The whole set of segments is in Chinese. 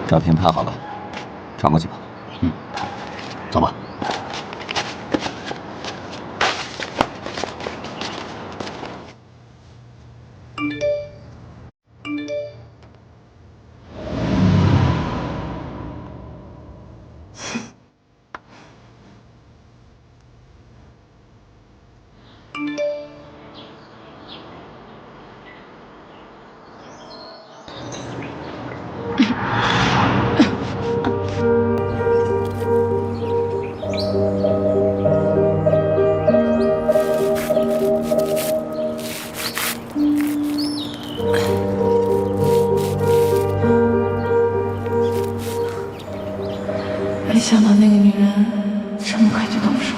照片拍好了，传过去吧。嗯，走吧。没想到那个女人这么快就动手。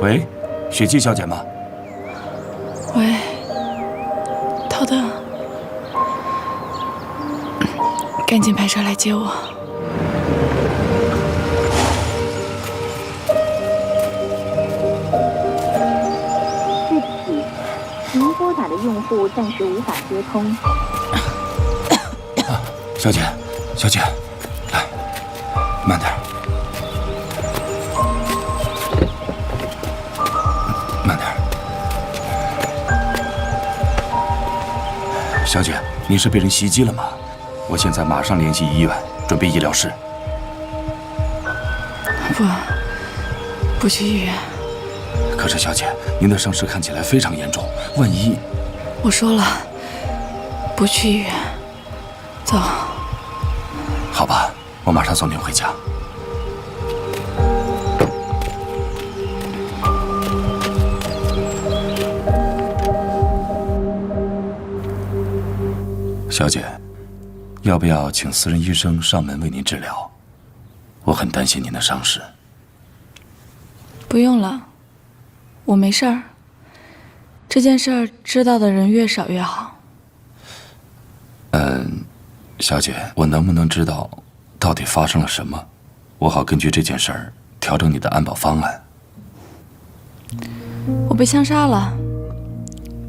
喂，雪姬小姐吗？喂，陶德，赶紧派车来接我。对不起，您拨打的用户暂时无法接通。小姐，小姐，来，慢点，慢点。小姐，您是被人袭击了吗？我现在马上联系医院，准备医疗室。不去医院。可是，小姐，您的伤势看起来非常严重，万一……我说了，不去医院。走。好吧，我马上送您回家。小姐，要不要请私人医生上门为您治疗？我很担心您的伤势。不用了，我没事儿。这件事儿知道的人越少越好。小姐，我能不能知道到底发生了什么？我好根据这件事儿调整你的安保方案。我被枪杀了，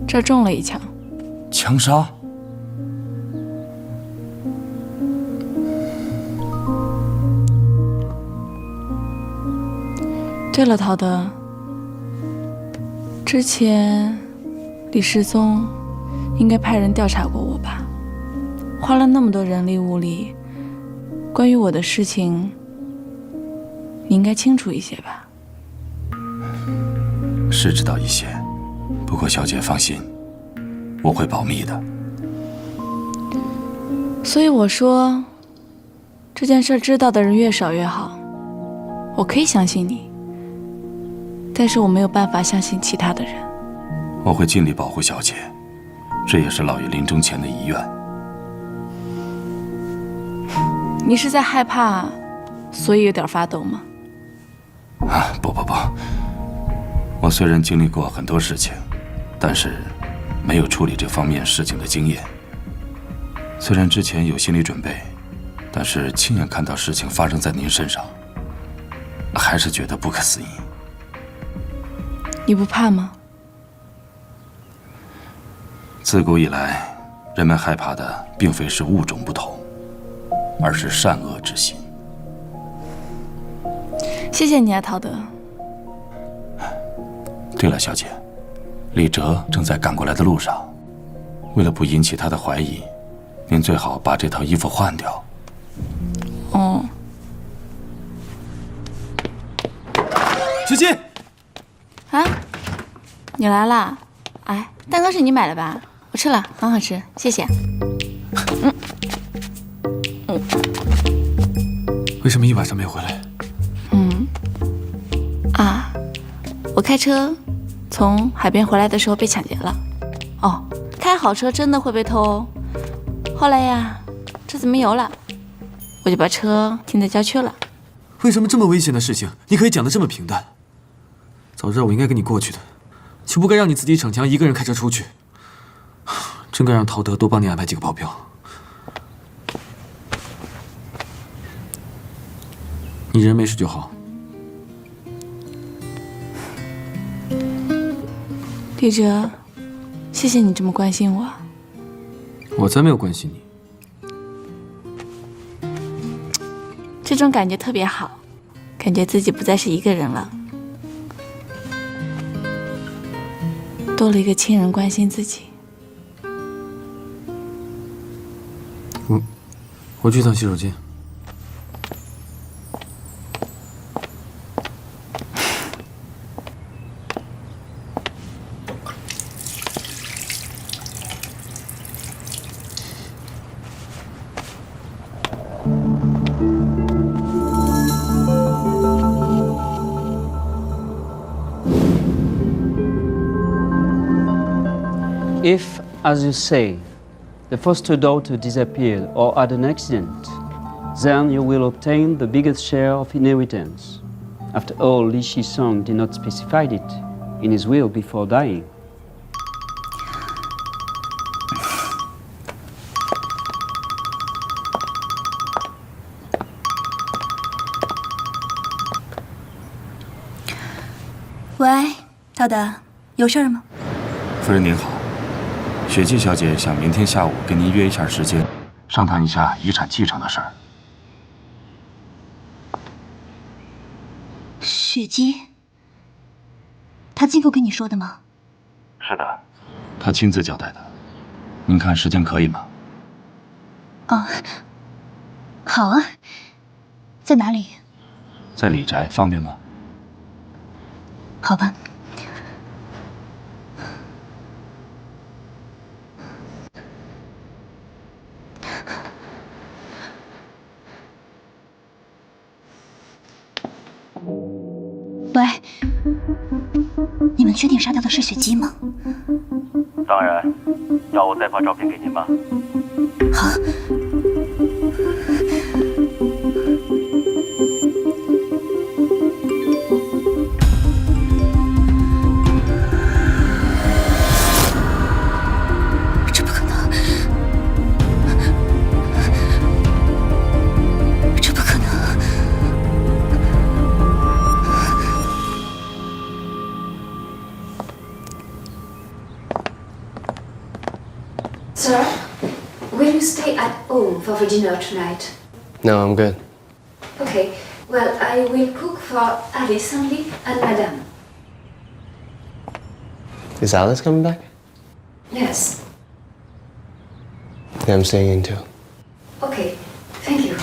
这儿中了一枪。枪杀？对了，陶德，之前李世宗应该派人调查过我吧？花了那么多人力物力，关于我的事情，你应该清楚一些吧？是知道一些，不过小姐放心，我会保密的。所以我说，这件事知道的人越少越好。我可以相信你，但是我没有办法相信其他的人。我会尽力保护小姐，这也是老爷临终前的遗愿。你是在害怕，所以有点发抖吗？不，我虽然经历过很多事情，但是没有处理这方面事情的经验。虽然之前有心理准备，但是亲眼看到事情发生在您身上，还是觉得不可思议。你不怕吗？自古以来，人们害怕的并非是物种不同，而是善恶之心。谢谢你啊，陶德。对了，小姐，李哲正在赶过来的路上，为了不引起他的怀疑，您最好把这套衣服换掉。哦。雪姬，啊，你来啦？哎，蛋糕是你买的吧？我吃了，很好吃，谢谢。为什么一晚上没回来？我开车从海边回来的时候被抢劫了。哦，开好车真的会被偷哦。后来呀，车子没油了，我就把车停在郊区了。为什么这么危险的事情，你可以讲得这么平淡？早知道我应该跟你过去的，就不该让你自己逞强，一个人开车出去。真该让陶德多帮你安排几个保镖。你人没事就好。李哲，谢谢你这么关心我。我才没有关心你。这种感觉特别好，感觉自己不再是一个人了，多了一个亲人关心自己。我去趟洗手间。If, as you say, the foster daughter disappeared or had an accident, then you will obtain the biggest share of inheritance. After all, Li Shizong did not specify it in his will before dying. 喂，陶德，有事儿吗？夫人您好，雪姬小姐想明天下午跟您约一下时间，商谈一下遗产继承的事儿。雪姬，她亲口跟你说的吗？是的，她亲自交代的。您看时间可以吗？哦，好啊。在哪里？在李宅，方便吗？好吧。喂，你们确定杀掉的是雪姬吗？当然，要我再发照片给您吗？好。这不可能！这不可能！ Sir, will you stay at home for the dinner tonight? No, I'm good. Okay, well, I will cook for Alice only and Madame. Is Alice coming back? Yes. Yeah, I'm staying in too. Okay, thank you.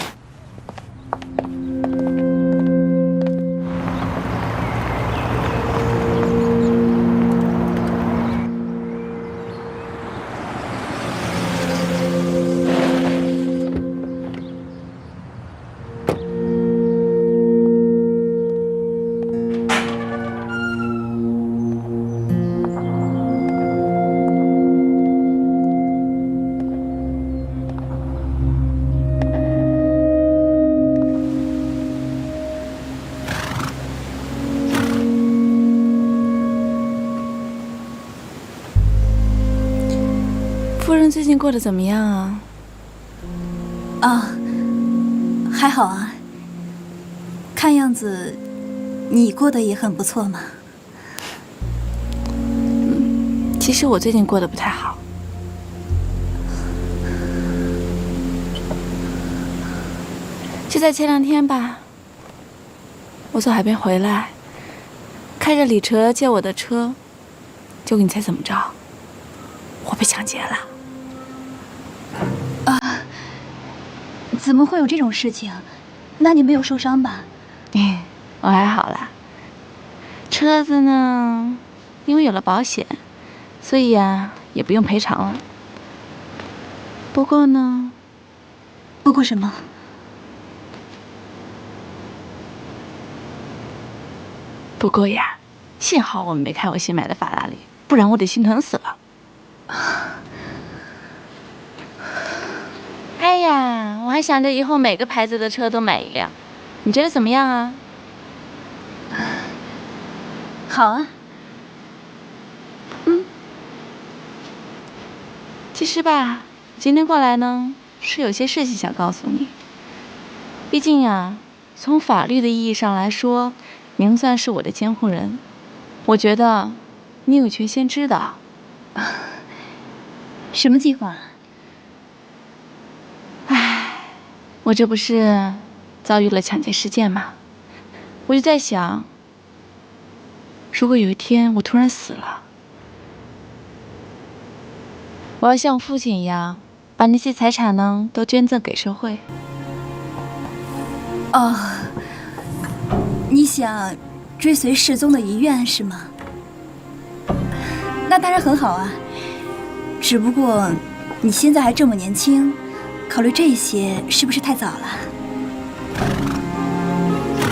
夫人最近过得怎么样啊？啊，还好啊。看样子，你过得也很不错嘛。其实我最近过得不太好。就在前2天吧，我从海边回来，开着李哲借我的车，结果你猜怎么着？我被抢劫了。 怎么会有这种事情？那你没有受伤吧？我还好啦。车子呢，因为有了保险，所以呀，也不用赔偿了。不过呢，不过什么？不过呀，幸好我们没开我新买的法拉利，不然我得心疼死了。哎呀，我还想着以后每个牌子的车都买一辆，你觉得怎么样啊？好啊。其实吧，今天过来呢，是有些事情想告诉你。毕竟呀，从法律的意义上来说，您算是我的监护人，我觉得你有权先知道。什么计划？我这不是遭遇了抢劫事件吗？我就在想，如果有一天我突然死了，我要像我父亲一样，把那些财产呢都捐赠给社会。哦，你想追随失踪的遗愿是吗？那当然很好啊，只不过你现在还这么年轻，考虑这些是不是太早了？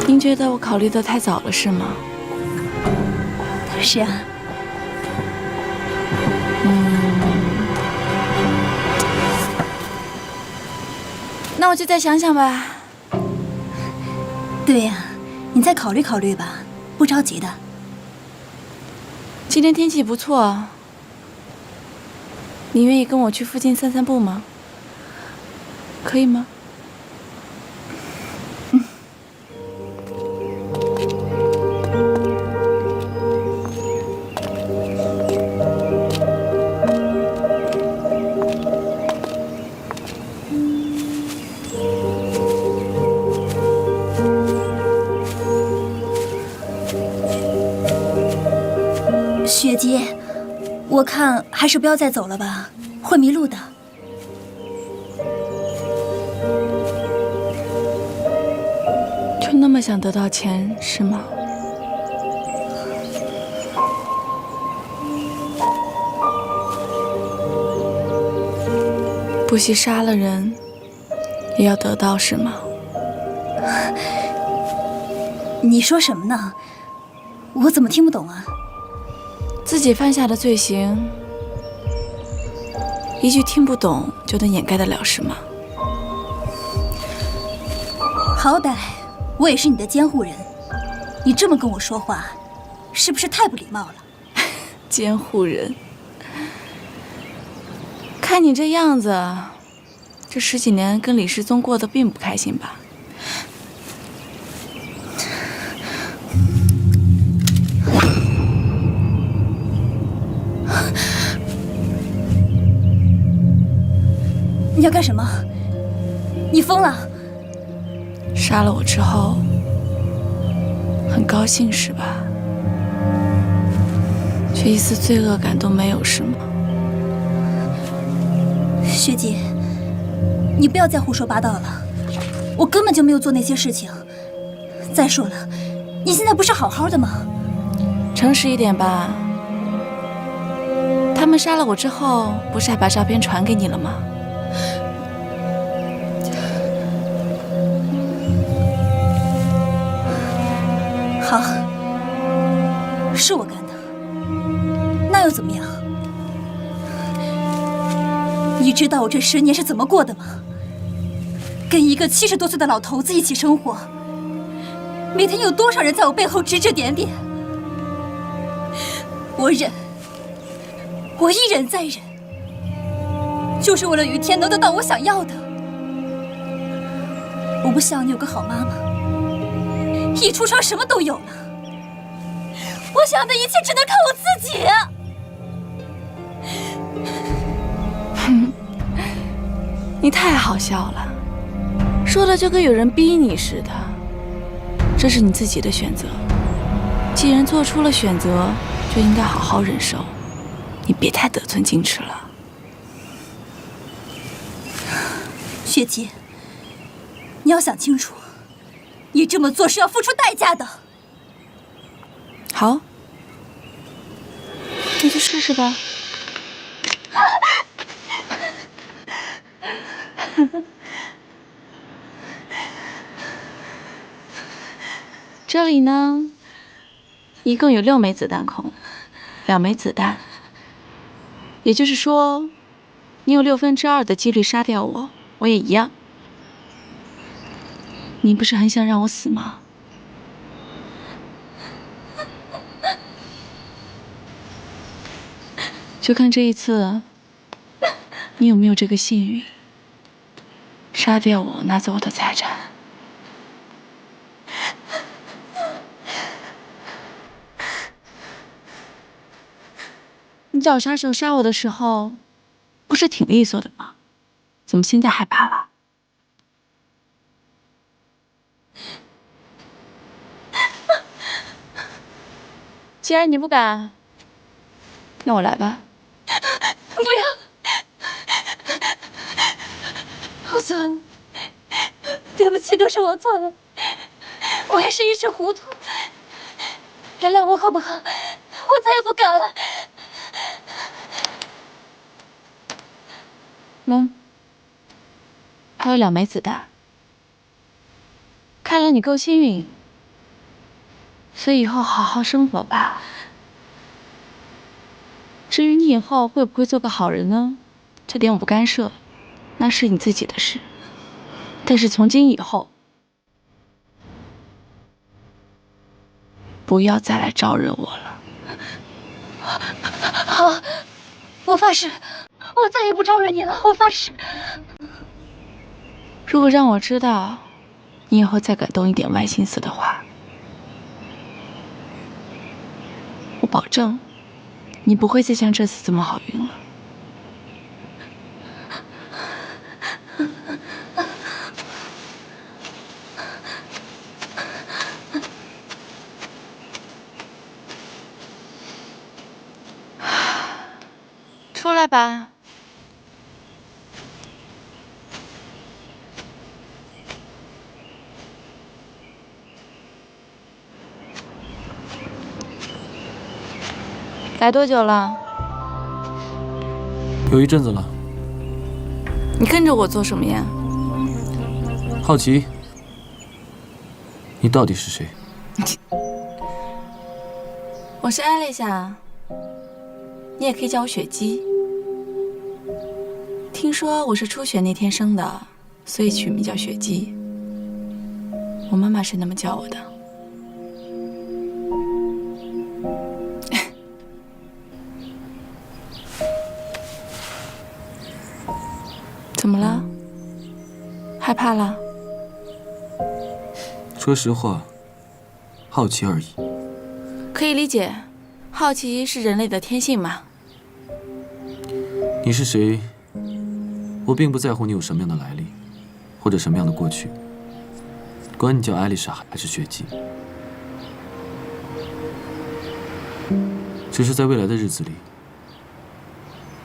您觉得我考虑的太早了是吗？是啊。那我就再想想吧。对呀，你再考虑考虑吧，不着急的。今天天气不错，你愿意跟我去附近散散步吗？可以吗？雪姬，我看还是不要再走了吧，会迷路的。就那么想得到钱是吗？不惜杀了人，也要得到是吗？你说什么呢？我怎么听不懂啊？自己犯下的罪行，一句听不懂就能掩盖得了是吗？好歹我也是你的监护人，你这么跟我说话，是不是太不礼貌了？监护人，看你这样子，这10几年跟李世宗过得并不开心吧？你要干什么？你疯了？杀了我之后，很高兴是吧？却一丝罪恶感都没有是吗？学姐，你不要再胡说八道了，我根本就没有做那些事情。再说了，你现在不是好好的吗？诚实一点吧。他们杀了我之后，不是还把照片传给你了吗？好，是我干的，那又怎么样？你知道我这10年是怎么过的吗？跟一个70多岁的老头子一起生活，每天有多少人在我背后指指点点？我忍，我一忍再忍，就是为了有一天能得到我想要的。我不像你有个好妈妈。一出生什么都有了，我想要的一切只能靠我自己啊！你太好笑了，说的就跟有人逼你似的。这是你自己的选择，既然做出了选择，就应该好好忍受。你别太得寸进尺了。雪姬，你要想清楚。你这么做是要付出代价的。好，那就试试吧。这里呢，一共有6枚子弹孔，2枚子弹，也就是说，你有2/6的几率杀掉我，我也一样。你不是很想让我死吗？就看这一次，你有没有这个幸运，杀掉我，拿走我的财产。你找杀手杀我的时候，不是挺利索的吗？怎么现在害怕了？既然你不敢，那我来吧。不要，陆森，对不起，都是我错了，我也是一时糊涂，原谅我好不好？我再也不敢了。还有2枚子弹，看来你够幸运，所以以后好好生活吧。至于你以后会不会做个好人呢？这点我不干涉，那是你自己的事。但是从今以后，不要再来招惹我了。好，我发誓，我再也不招惹你了，我发誓。如果让我知道你以后再敢动一点歪心思的话，我保证你不会再像这次这么好运了。出来吧。来多久了？有一阵子了。你跟着我做什么呀？好奇，你到底是谁？我是艾丽莎，你也可以叫我雪姬。听说我是初雪那天生的，所以取名叫雪姬。我妈妈是那么叫我的。怎么了？害怕了？说实话，好奇而已。可以理解，好奇是人类的天性嘛。你是谁？我并不在乎你有什么样的来历，或者什么样的过去。管你叫艾丽莎还是雪姬，只是在未来的日子里，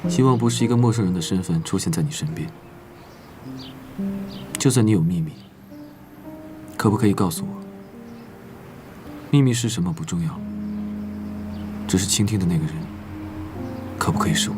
希望不是一个陌生人的身份出现在你身边。就算你有秘密，可不可以告诉我？秘密是什么不重要，只是倾听的那个人，可不可以是我？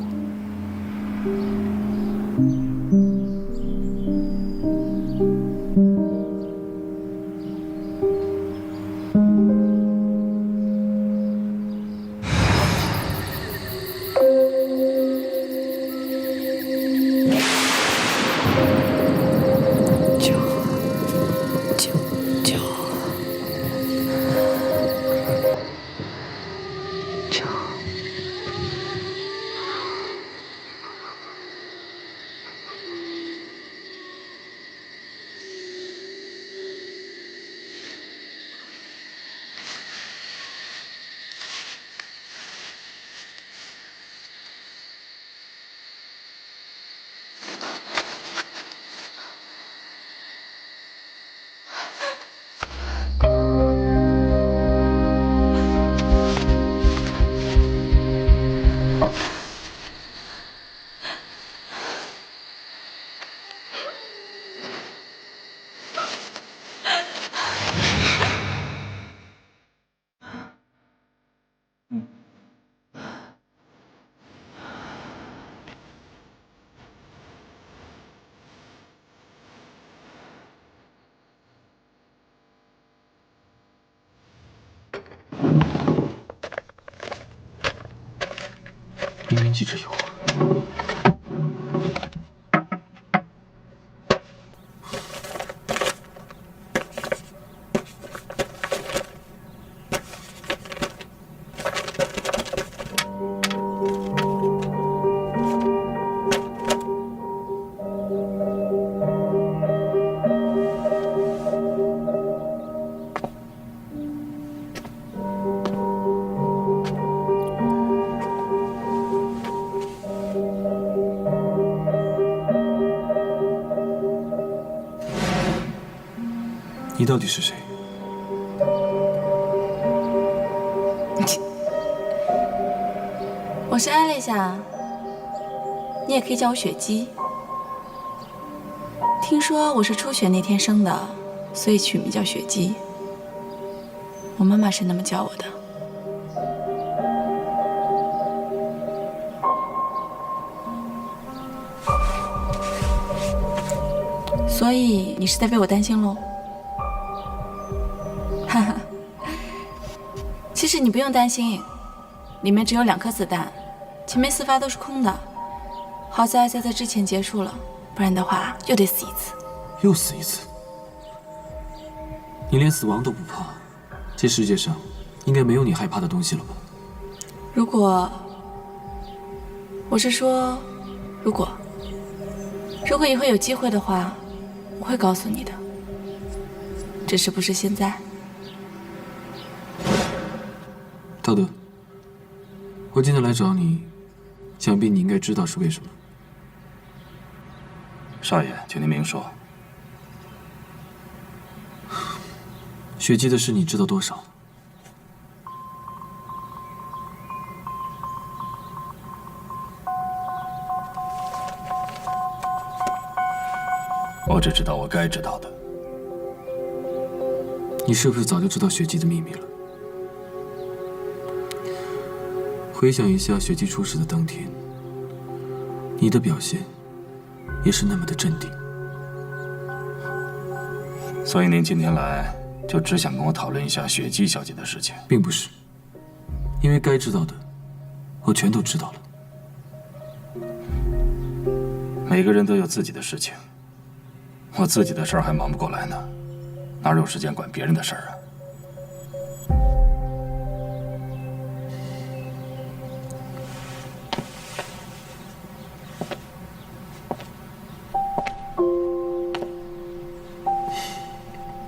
明明记着有。你到底是谁？我是艾丽莎，你也可以叫我雪姬。听说我是初雪那天生的，所以取名叫雪姬。我妈妈是那么叫我的。所以你是在为我担心喽？哈哈，其实你不用担心，里面只有2颗子弹，前面4发都是空的。好在在之前结束了，不然的话又得死一次。又死一次？你连死亡都不怕，这世界上应该没有你害怕的东西了吧？如果，我是说，如果以后有机会的话，我会告诉你的，只是不是现在。道德，我今天来找你，想必你应该知道是为什么。少爷，请您明说。雪姬的事你知道多少？我只知道我该知道的。你是不是早就知道雪姬的秘密了？回想一下雪姬出事的当天，你的表现也是那么的镇定。所以您今天来就只想跟我讨论一下雪姬小姐的事情？并不是，因为该知道的我全都知道了。每个人都有自己的事情，我自己的事儿还忙不过来呢，哪有时间管别人的事儿啊？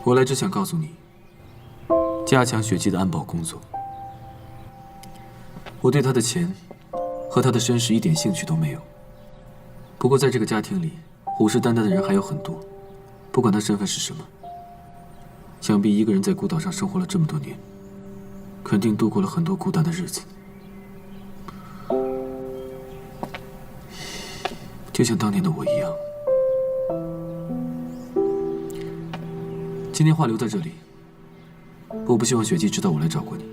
我来只想告诉你，加强雪姬的安保工作。我对她的钱和她的身世一点兴趣都没有。不过在这个家庭里，虎视眈眈的人还有很多，不管她身份是什么。想必一个人在孤岛上生活了这么多年，肯定度过了很多孤单的日子。就像当年的我一样。今天话留在这里，我不希望雪姬知道我来找过你。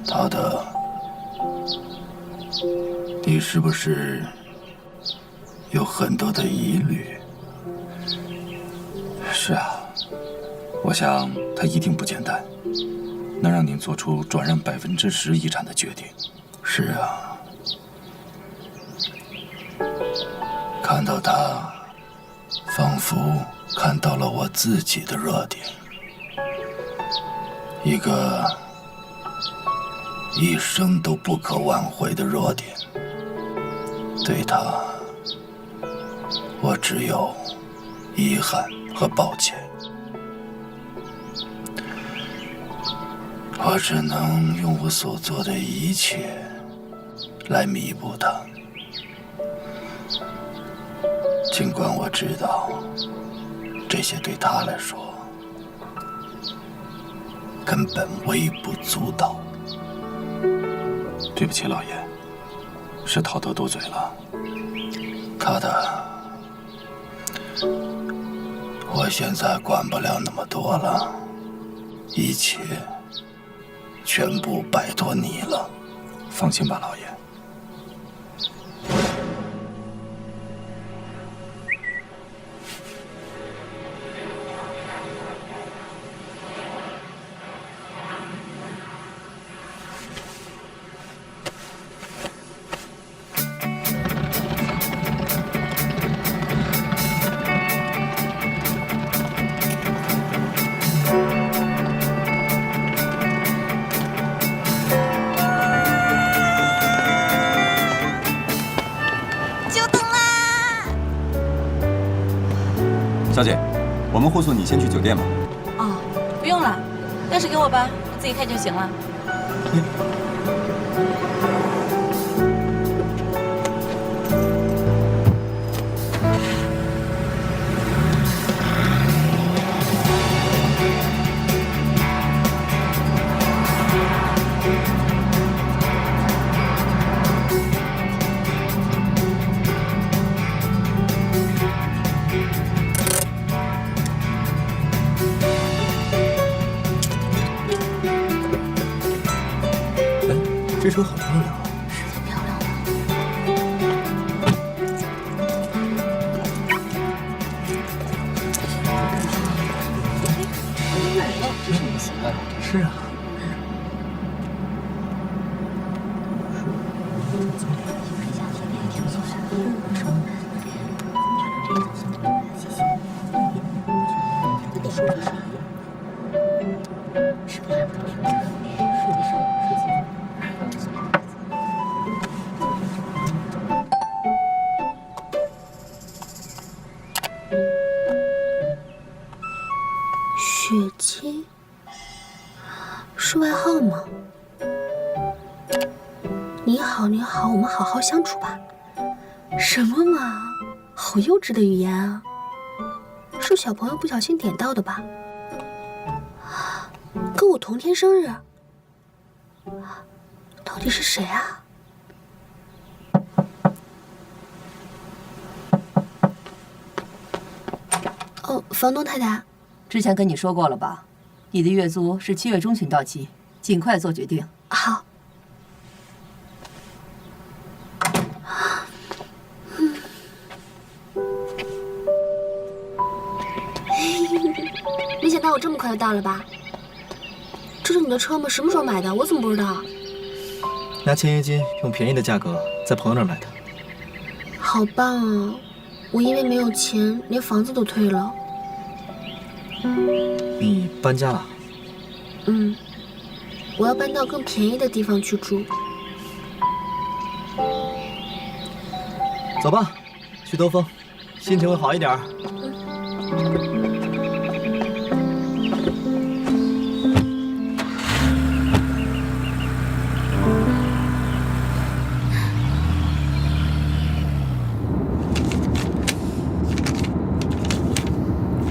陶德，你是不是有很多的疑虑？是啊，我想他一定不简单。能让您做出转让10%遗产的决定。是啊，看到他，仿佛看到了我自己的弱点，一个一生都不可挽回的弱点。对他，我只有遗憾和抱歉。我只能用我所做的一切来弥补它，尽管我知道这些对他来说根本微不足道。对不起，老爷，是陶德多嘴了。陶德，我现在管不了那么多了，一切全部拜托你了。放心吧，老爷。小姐，我们护送你先去酒店吧。哦，不用了，钥匙给我吧，我自己开就行了。这车好漂亮啊！是挺漂亮的。是啊。雪清，是外号吗？你好，你好，我们好好相处吧。什么嘛，好幼稚的语言啊！是小朋友不小心点到的吧？跟我同天生日，到底是谁啊？哦，房东太太。之前跟你说过了吧？你的月租是7月中旬到期，尽快做决定。好。没想到我这么快就到了吧？这是你的车吗？什么时候买的？我怎么不知道？拿签约金，用便宜的价格在朋友那儿买的。好棒啊！我因为没有钱，连房子都退了。你搬家了？嗯，我要搬到更便宜的地方去住。走吧，去兜风，心情会好一点。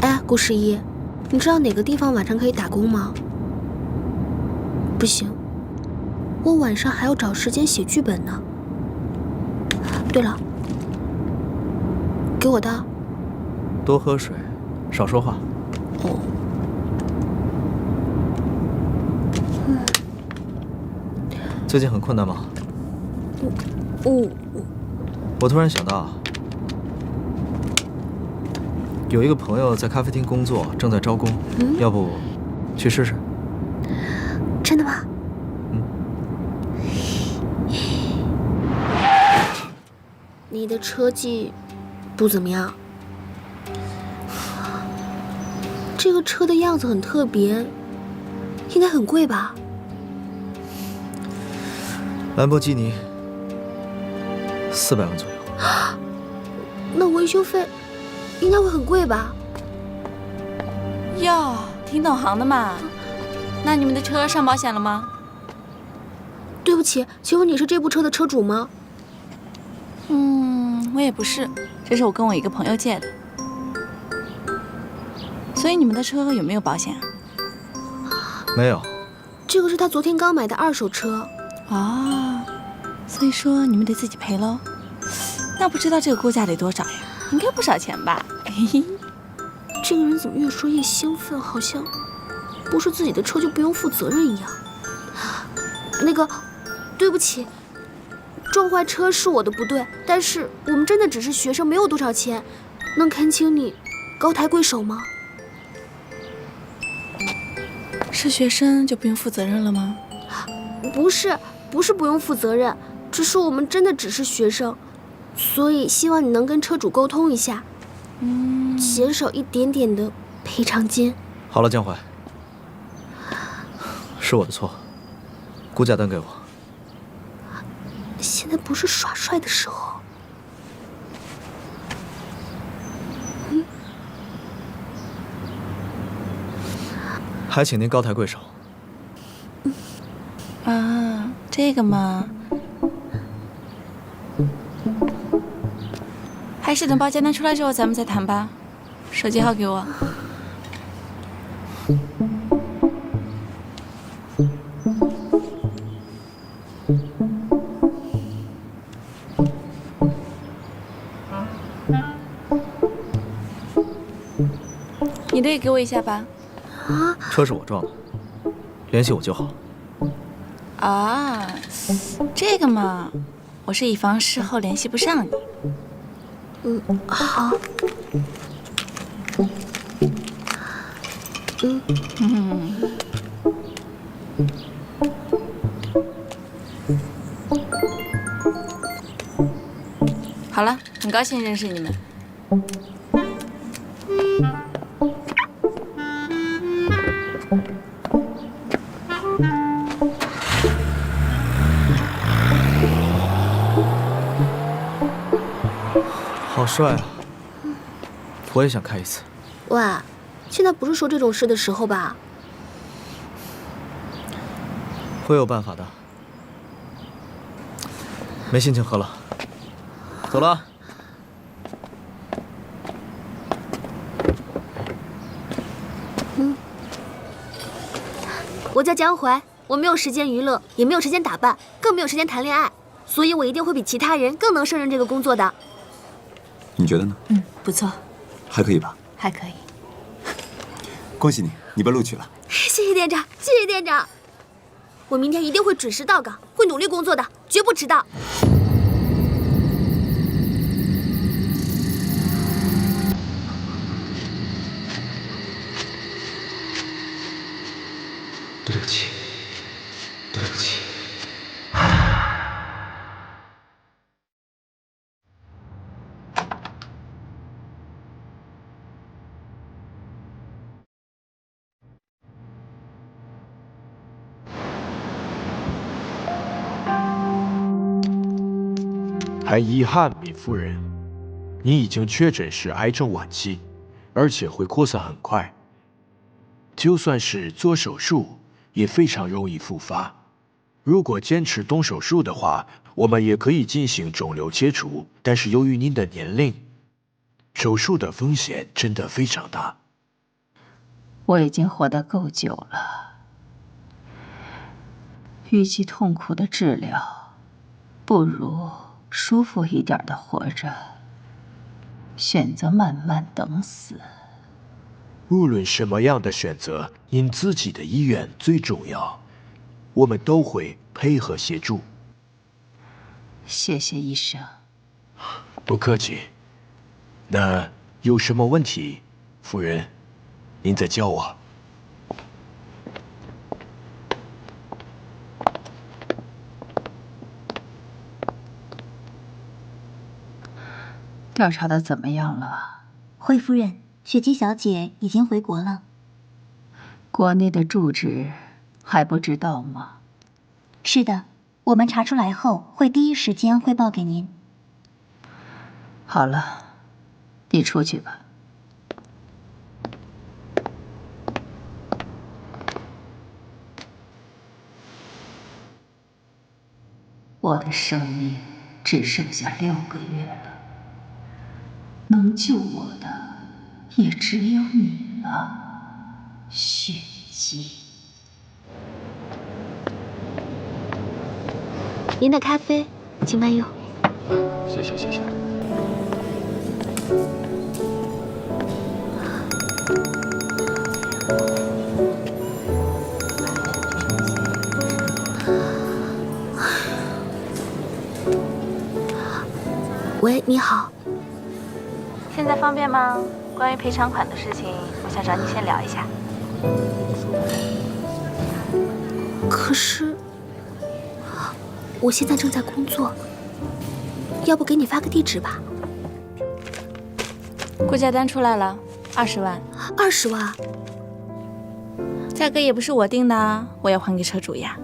哎，顾十一。你知道哪个地方晚上可以打工吗？不行，我晚上还要找时间写剧本呢。对了，给我的。多喝水，少说话。哦。最近很困难吗？我突然想到。有一个朋友在咖啡厅工作，正在招工，要不去试试？真的吗？你的车技不怎么样，这个车的样子很特别，应该很贵吧？兰博基尼，400万左右。那维修费？应该会很贵吧？哟，挺懂行的嘛。那你们的车上保险了吗？对不起，请问你是这部车的车主吗？我也不是，这是我跟我一个朋友借的。所以你们的车有没有保险啊？没有。这个是他昨天刚买的2手车。哦，所以说你们得自己赔喽。那不知道这个估价得多少呀？应该不少钱吧？嘿嘿，这个人怎么越说越兴奋，好像不是自己的车就不用负责任一样。那个，对不起，撞坏车是我的不对，但是我们真的只是学生，没有多少钱，能恳请你高抬贵手吗？是学生就不用负责任了吗？不是不用负责任，只是我们真的只是学生。所以希望你能跟车主沟通一下，减少一点点的赔偿金。好了，江淮，是我的错，估价单给我。现在不是耍帅的时候。还请您高抬贵手。啊。这个嘛，还是等报价单出来之后咱们再谈吧。手机号给我。你的也给我一下吧。啊，车是我撞的，联系我就好。啊，这个嘛，我是以防事后联系不上你。好。好了，很高兴认识你们。好帅啊！我也想开一次。喂，现在不是说这种事的时候吧？会有办法的。没心情喝了，走了。我叫江淮，我没有时间娱乐，也没有时间打扮，更没有时间谈恋爱，所以我一定会比其他人更能胜任这个工作的。你觉得呢？不错，还可以吧？还可以。恭喜你，你被录取了。谢谢店长，谢谢店长。我明天一定会准时到岗，会努力工作的，绝不迟到。对不起，对不起。很遗憾，闵夫人，你已经确诊是癌症晚期，而且会扩散很快。就算是做手术，也非常容易复发。如果坚持动手术的话，我们也可以进行肿瘤切除，但是由于您的年龄，手术的风险真的非常大。我已经活得够久了，与其痛苦的治疗，不如舒服一点的活着，选择慢慢等死。无论什么样的选择，您自己的意愿最重要，我们都会配合协助。谢谢医生。不客气。那有什么问题，夫人，您再叫我。调查的怎么样了？惠夫人，雪姬小姐已经回国了。国内的住址还不知道吗？是的，我们查出来后会第一时间汇报给您。好了，你出去吧。我的生命只剩下6个月了，能救我的也只有你了，雪姬。您的咖啡，请慢用。谢谢，谢谢。喂，你好。现在方便吗？关于赔偿款的事情，我想找你先聊一下。可是，我现在正在工作，要不给你发个地址吧？估价单出来了，20万。20万？价格也不是我定的，我要还给车主呀。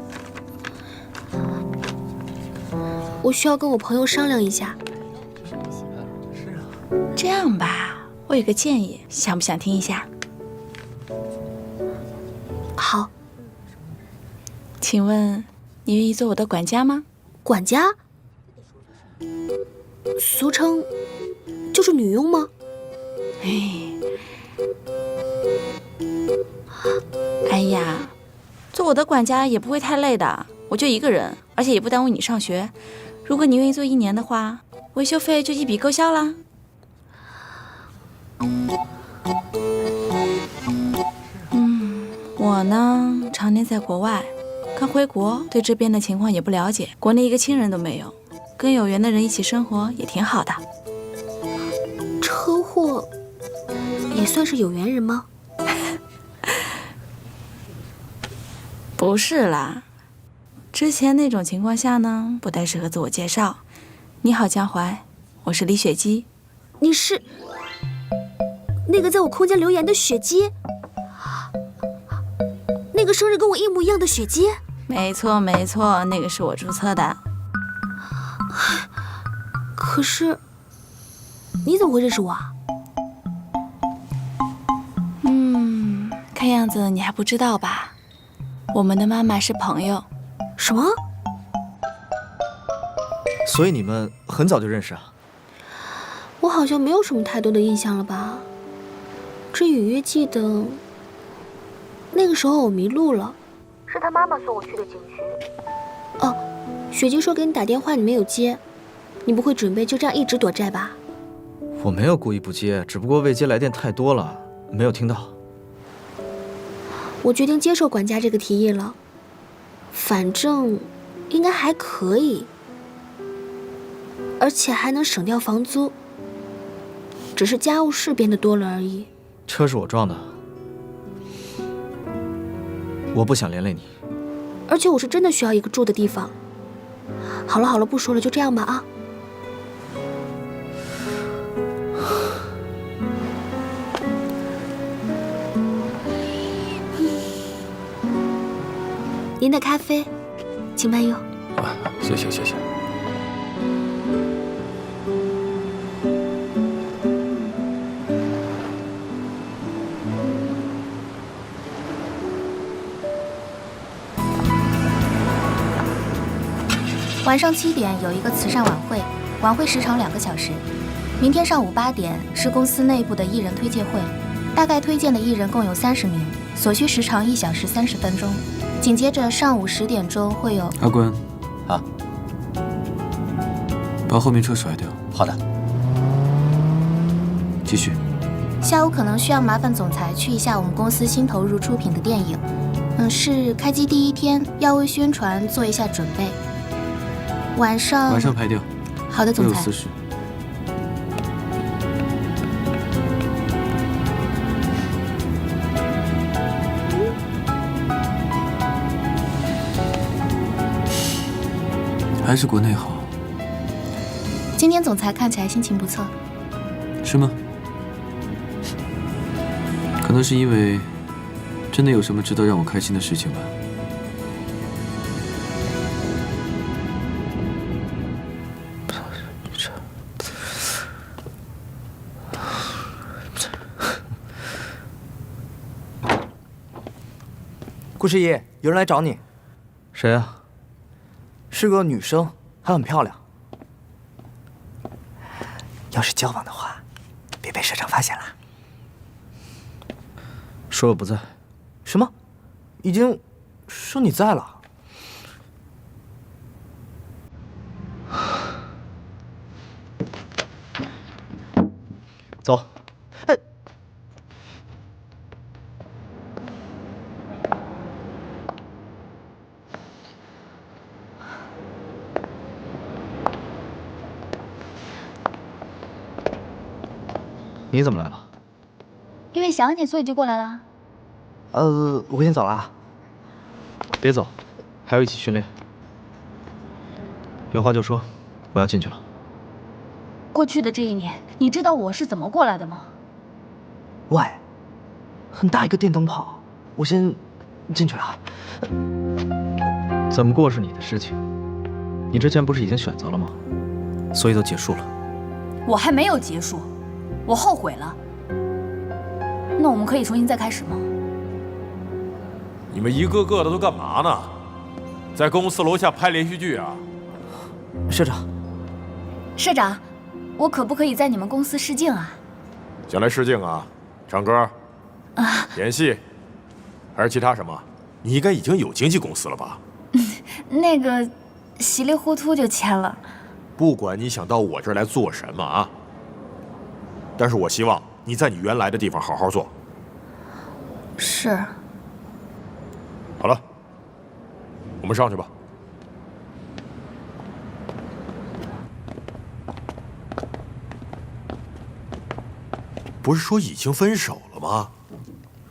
我需要跟我朋友商量一下。这样吧，我有个建议，想不想听一下？好。请问你愿意做我的管家吗？管家？俗称就是女佣吗？哎呀，做我的管家也不会太累的，我就一个人，而且也不耽误你上学。如果你愿意做1年的话，维修费就一笔勾销啦。我呢，常年在国外，刚回国，对这边的情况也不了解，国内一个亲人都没有，跟有缘的人一起生活也挺好的。车祸也算是有缘人吗？不是啦，之前那种情况下呢，不太适合自我介绍。你好，江淮，我是李雪姬。你是那个在我空间留言的雪姬？那个生日跟我一模一样的雪姬？没错没错，那个是我注册的。可是你怎么会认识我啊？看样子你还不知道吧？我们的妈妈是朋友。什么？所以你们很早就认识啊？我好像没有什么太多的印象了吧，只隐约记得那个时候我迷路了，是他妈妈送我去的景区。哦，雪姬说给你打电话你没有接，你不会准备就这样一直躲债吧？我没有故意不接，只不过未接来电太多了，没有听到。我决定接受管家这个提议了，反正应该还可以，而且还能省掉房租，只是家务事变得多了而已。车是我撞的，我不想连累你。而且我是真的需要一个住的地方。好了好了，不说了，就这样吧啊。您的咖啡，请慢用。谢谢谢谢。晚上7点有一个慈善晚会，晚会时长2个小时。明天上午8点是公司内部的艺人推介会，大概推荐的艺人共有30名，所需时长1小时30分钟。紧接着上午10点钟会有。阿关，啊，把后面车甩掉。好的。继续。下午可能需要麻烦总裁去一下我们公司新投入出品的电影，是开机第1天，要为宣传做一下准备。晚上排掉。好的，总裁。没有私事。还是国内好。今天总裁看起来心情不错。是吗？可能是因为真的有什么值得让我开心的事情吧。顾十一，有人来找你。谁啊？是个女生，还很漂亮。要是交往的话，别被社长发现了。说我不在。什么？已经说你在了。走。哎。你怎么来了？因为想你，所以就过来了。我先走了啊。别走，还要一起训练。有话就说，我要进去了。过去的这1年，你知道我是怎么过来的吗？喂，很大一个电灯泡，我先进去了。怎么过是你的事情，你之前不是已经选择了吗？所以都结束了。我还没有结束。我后悔了，那我们可以重新再开始吗？你们一个个的都干嘛呢？在公司楼下拍连续剧啊？社长，社长，我可不可以在你们公司试镜啊？想来试镜啊？唱歌？啊，演戏？还是其他什么？你应该已经有经纪公司了吧？那个，稀里糊涂就签了。不管你想到我这儿来做什么啊，但是我希望你在你原来的地方好好做。是。好了，我们上去吧。不是说已经分手了吗？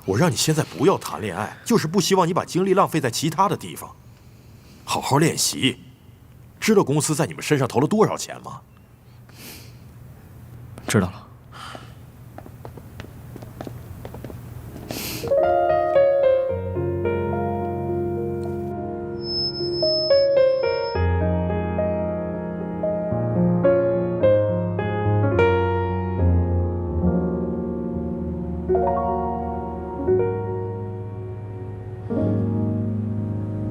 我让你现在不要谈恋爱，就是不希望你把精力浪费在其他的地方。好好练习。知道公司在你们身上投了多少钱吗？知道了。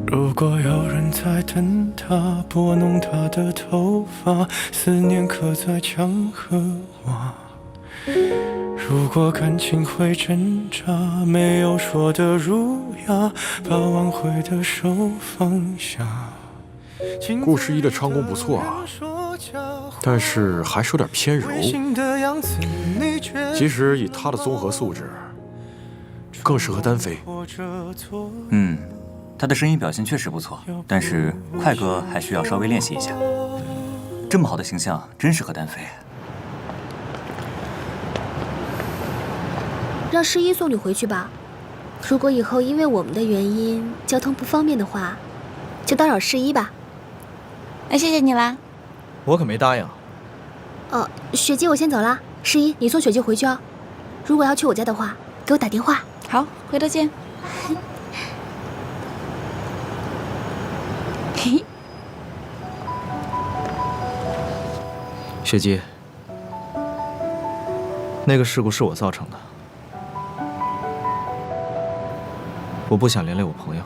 如果有人在等他，拨弄他的头发，思念刻在墙和瓦。如果感情会挣扎，没有说的儒雅，把挽回的手放下。顾十一的唱功不错啊，但是还是有点偏柔。其实以他的综合素质，更适合单飞。他的声音表现确实不错，但是快歌还需要稍微练习一下。这么好的形象，真适合单飞。让诗一送你回去吧。如果以后因为我们的原因交通不方便的话，就打扰诗一吧。那谢谢你啦。我可没答应。雪姬，我先走了。诗一，你送雪姬回去哦。如果要去我家的话，给我打电话。好，回头见。雪姬，那个事故是我造成的，我不想连累我朋友，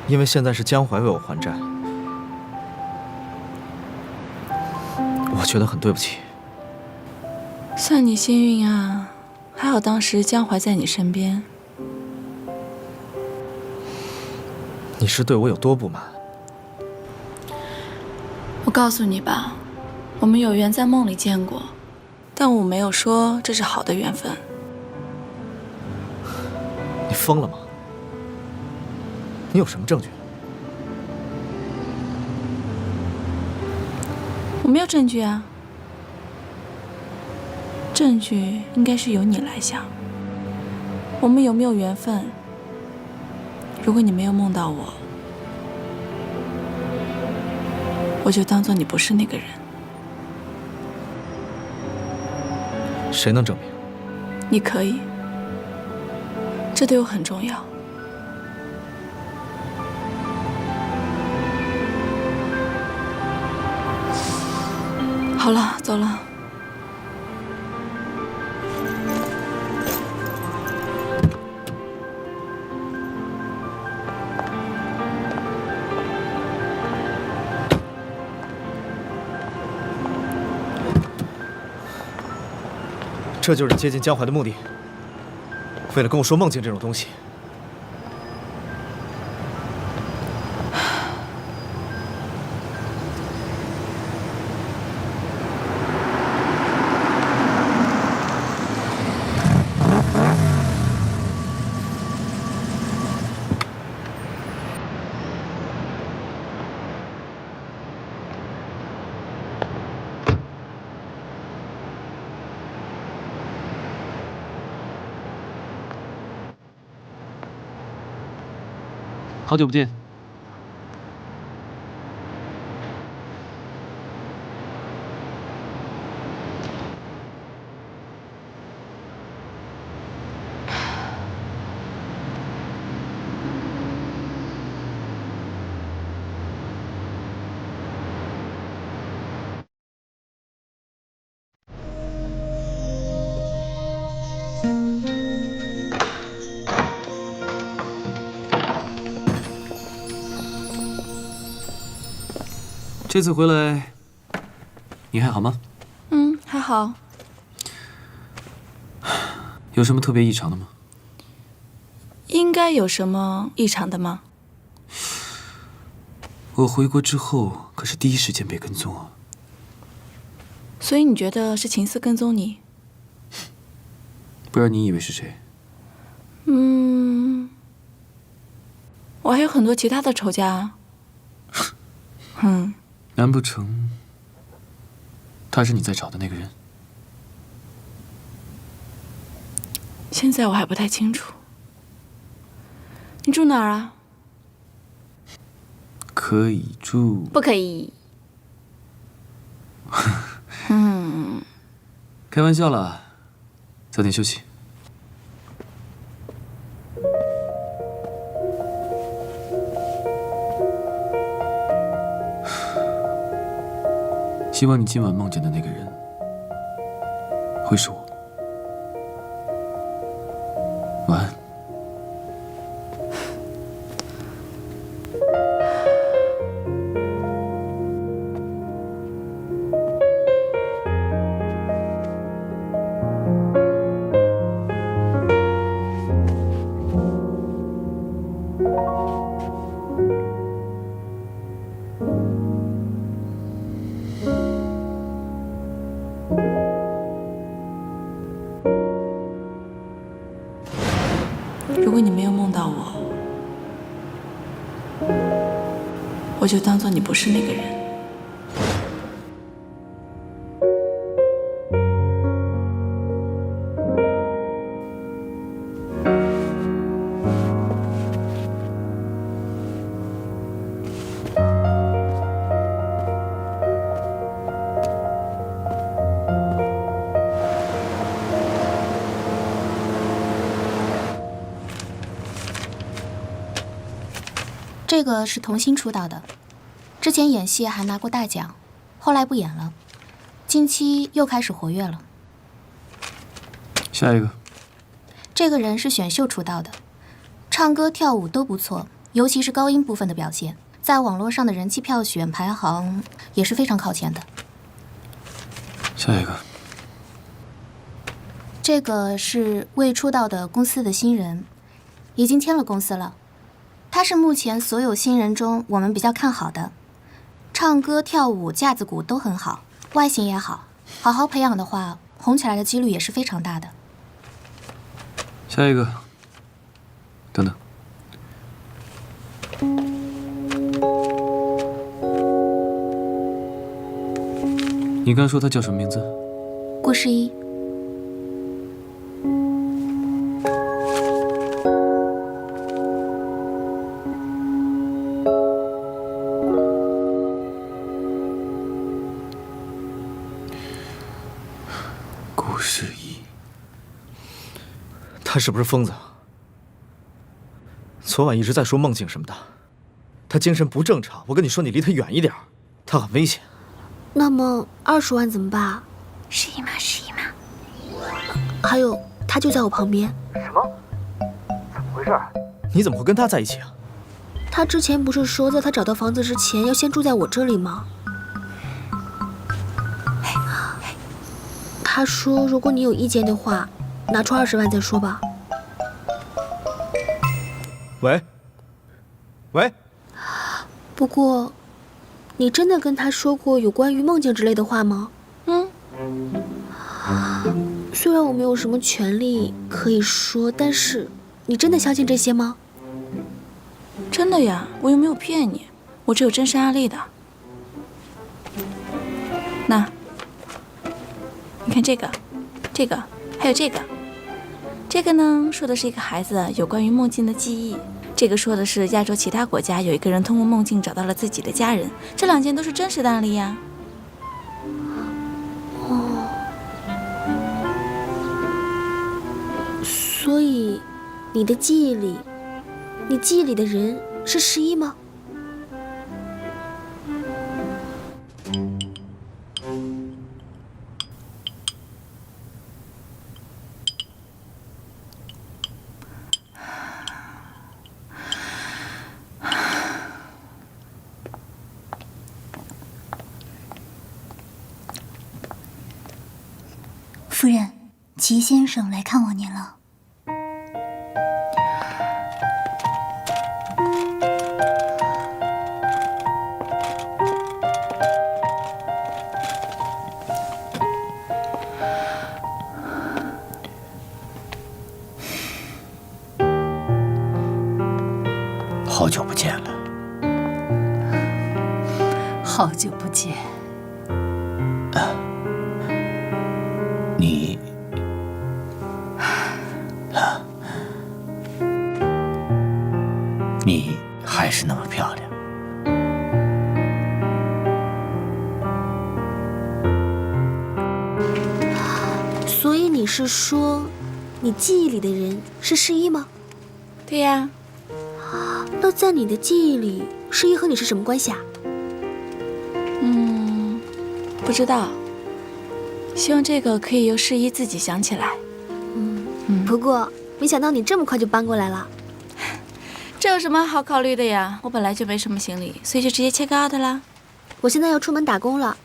因为现在是江淮为我还债，我觉得很对不起。算你幸运啊，还好当时江淮在你身边。你是对我有多不满？我告诉你吧，我们有缘在梦里见过，但我没有说这是好的缘分。你疯了吗？你有什么证据？我没有证据啊，证据应该是由你来想。我们有没有缘分？如果你没有梦到我，我就当做你不是那个人。谁能证明？你可以，这对我很重要。好了，走了。这就是接近江淮的目的。为了跟我说梦境这种东西，好久不见。这次回来，你还好吗？嗯，还好。有什么特别异常的吗？应该有什么异常的吗？我回国之后可是第一时间被跟踪啊。所以你觉得是秦四跟踪你？不然你以为是谁？我还有很多其他的仇家啊。难不成他是你在找的那个人？现在我还不太清楚。你住哪儿啊？可以住。不可以。开玩笑啦，早点休息。希望你今晚梦见的那个人会是我。晚安。如果你没有梦到我，我就当做你不是那个人。这个是童星出道的，之前演戏还拿过大奖，后来不演了，近期又开始活跃了。下一个。这个人是选秀出道的，唱歌跳舞都不错，尤其是高音部分的表现，在网络上的人气票选排行也是非常靠前的。下一个。这个是未出道的公司的新人，已经签了公司了。他是目前所有新人中我们比较看好的，唱歌跳舞架子鼓都很好，外形也好，好好培养的话，红起来的几率也是非常大的。下一个。等等。你刚说他叫什么名字？顾诗一。顾诗一。他是不是疯子？昨晚一直在说梦境什么的，他精神不正常。我跟你说，你离他远一点，他很危险。那么20万怎么办？11码，11码。还有，他就在我旁边。什么？怎么回事？你怎么会跟他在一起啊？他之前不是说，在他找到房子之前要先住在我这里吗？他说，如果你有意见的话，拿出20万再说吧。喂，喂。不过，你真的跟他说过有关于梦境之类的话吗？虽然我没有什么权利可以说，但是你真的相信这些吗？真的呀，我又没有骗你，我只有真实案例的。那，你看这个，这个，还有这个。这个呢，说的是一个孩子有关于梦境的记忆；这个说的是亚洲其他国家有一个人通过梦境找到了自己的家人。这2件都是真实的案例呀。所以，你的记忆里，你记忆里的人是11吗？人，齐先生来看望您了。好久不见了。好久不见。你还是那么漂亮。所以你是说，你记忆里的人是世一吗？对呀。那在你的记忆里，世一和你是什么关系啊？不知道。希望这个可以由世一自己想起来。不过没想到你这么快就搬过来了。这有什么好考虑的呀？我本来就没什么行李，所以就直接check out啦。我现在要出门打工了，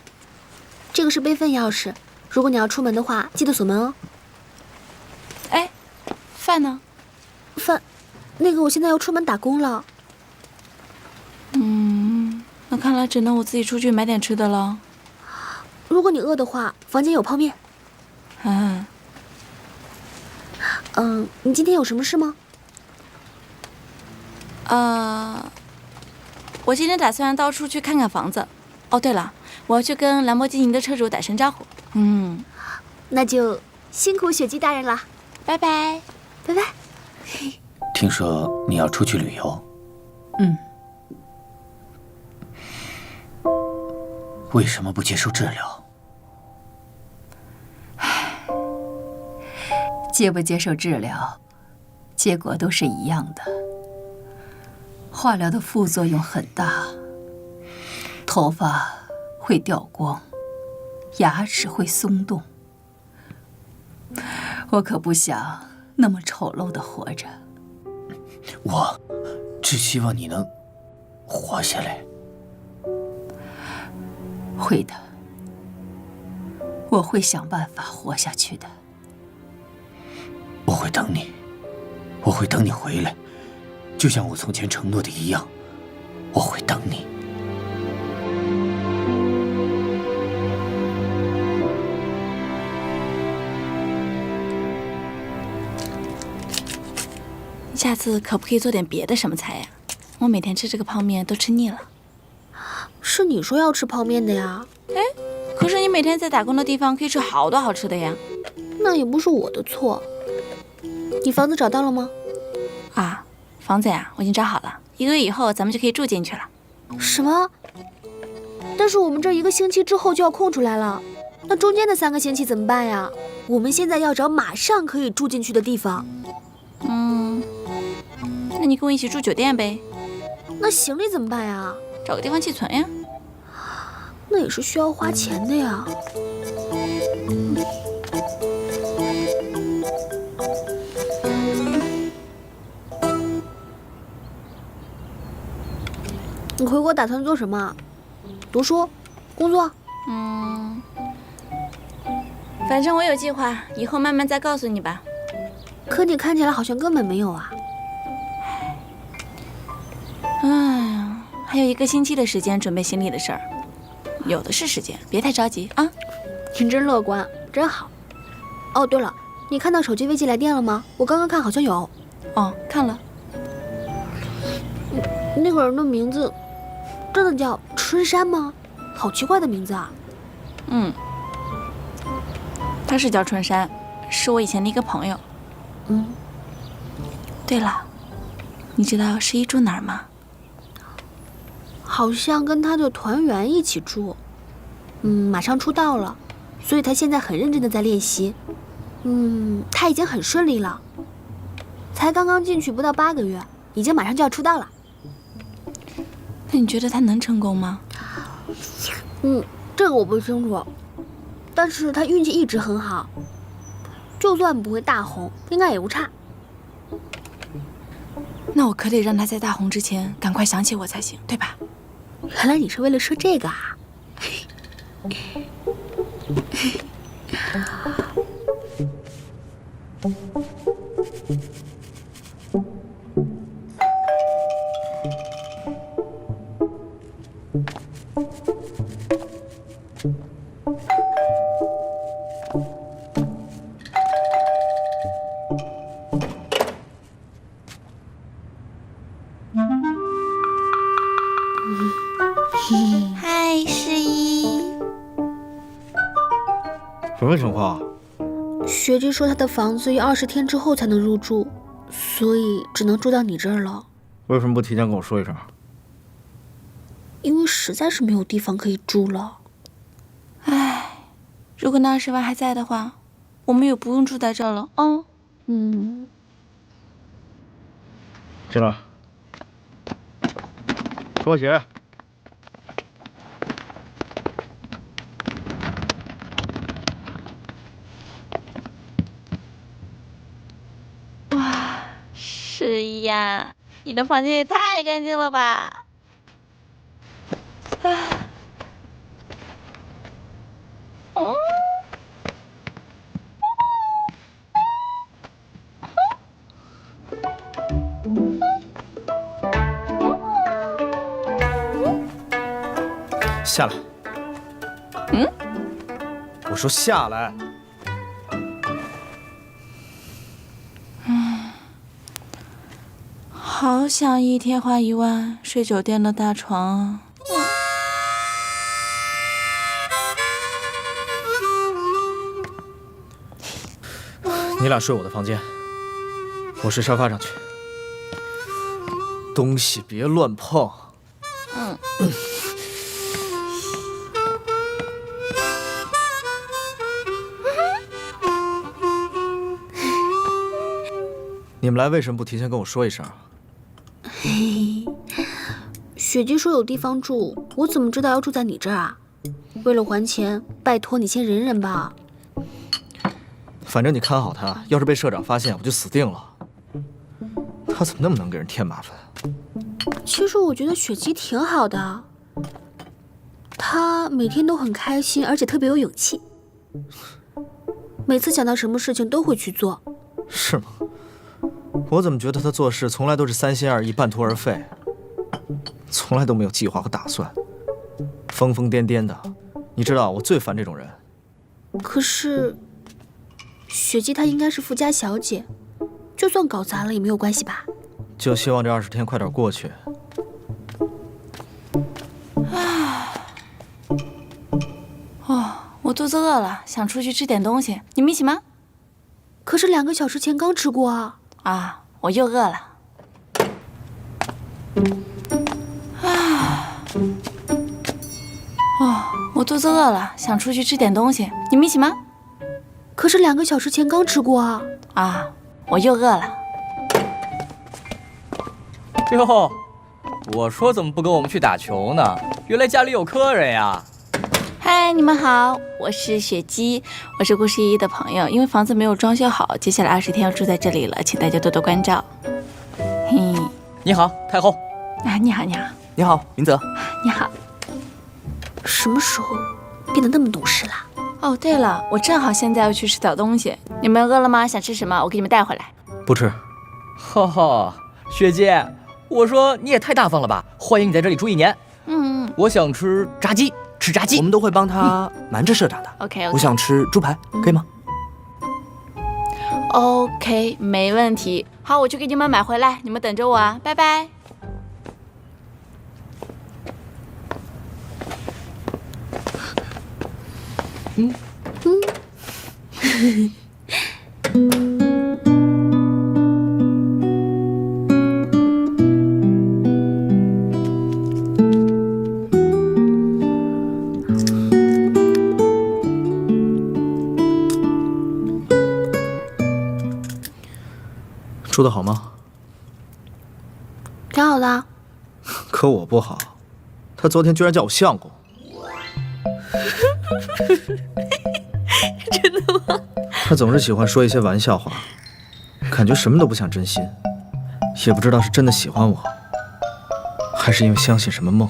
这个是备份钥匙，如果你要出门的话，记得锁门哦。哎，饭呢？饭，那个我现在要出门打工了。那看来只能我自己出去买点吃的了。如果你饿的话，房间有泡面。你今天有什么事吗？我今天打算到处去看看房子。哦，对了，我要去跟兰博基尼的车主打声招呼。那就辛苦雪姬大人了，拜拜，拜拜。听说你要出去旅游？为什么不接受治疗？接不接受治疗，结果都是一样的。化疗的副作用很大，头发会掉光，牙齿会松动。我可不想那么丑陋的活着。我只希望你能活下来。会的，我会想办法活下去的。我会等你，我会等你回来，就像我从前承诺的一样，我会等你。下次可不可以做点别的什么菜呀？我每天吃这个泡面都吃腻了。是你说要吃泡面的呀？可是你每天在打工的地方可以吃好多好吃的呀。那也不是我的错。你房子找到了吗？房子呀，我已经找好了，1个月以后咱们就可以住进去了。什么？但是我们这1个星期之后就要空出来了，那中间的3个星期怎么办呀？我们现在要找马上可以住进去的地方。那你跟我一起住酒店呗。那行李怎么办呀？找个地方寄存呀。那也是需要花钱的呀。你回国打算做什么？读书？工作？反正我有计划，以后慢慢再告诉你吧。可你看起来好像根本没有啊。还有1个星期的时间准备行李的事儿，有的是时间，别太着急啊。你真乐观，真好。哦，对了，你看到手机未接来电了吗？我刚刚看好像有。看了。那个人的名字真的叫春山吗？好奇怪的名字啊。他是叫春山，是我以前的一个朋友。对了，你知道世一住哪儿吗？好像跟他的团员一起住。马上出道了，所以他现在很认真的在练习。他已经很顺利了，才刚刚进去不到8个月，已经马上就要出道了。那你觉得他能成功吗？这个我不清楚，但是他运气一直很好，就算不会大红，应该也不差。那我可得让他在大红之前赶快想起我才行，对吧？原来你是为了说这个啊！嗨，诗怡。什么情况？学姐说她的房子要20天之后才能入住，所以只能住到你这儿了。为什么不提前跟我说一声？因为实在是没有地方可以住了。唉，如果那20万还在的话，我们也不用住在这儿了。进来。脱鞋。哇，诗怡呀，你的房间也太干净了吧！下来。我说下来。好想一天花1万睡酒店的大床啊！你俩睡我的房间，我睡沙发上去。东西别乱碰。你们来为什么不提前跟我说一声？雪姬说有地方住，我怎么知道要住在你这儿啊？为了还钱，拜托你先忍忍吧。反正你看好他，要是被社长发现，我就死定了。他怎么那么能给人添麻烦？其实我觉得雪姬挺好的，她每天都很开心，而且特别有勇气。每次想到什么事情都会去做。是吗？我怎么觉得他做事从来都是3心2意、半途而废，从来都没有计划和打算，疯疯癫癫的。你知道我最烦这种人。可是，雪姬她应该是富家小姐，就算搞砸了也没有关系吧？就希望这20天快点过去。我肚子饿了，想出去吃点东西，你们一起吗？可是2个小时前刚吃过啊！我又饿了。我肚子饿了，想出去吃点东西，你们一起吗？可是2个小时前刚吃过啊！我又饿了。哟，我说怎么不跟我们去打球呢？原来家里有客人呀！嗨，你们好，我是雪姬，我是顾诗怡的朋友。因为房子没有装修好，接下来20天要住在这里了，请大家多多关照。嘿，你好，太后。你好，你好。你好，明泽。你好。什么时候变得那么懂事了？哦，对了，我正好现在要去吃点东西，你们饿了吗？想吃什么？我给你们带回来。不吃。哈哈，雪姐，我说你也太大方了吧！欢迎你在这里住1年。我想吃炸鸡。吃炸鸡，我们都会帮他瞒着社长的。OK， 我想吃猪排，可以吗 ？OK， 没问题。好，我去给你们买回来，你们等着我啊，拜拜。住得好吗？挺好的。可我不好，他昨天居然叫我相公。真的吗？他总是喜欢说一些玩笑话，感觉什么都不想真心，也不知道是真的喜欢我，还是因为相信什么梦。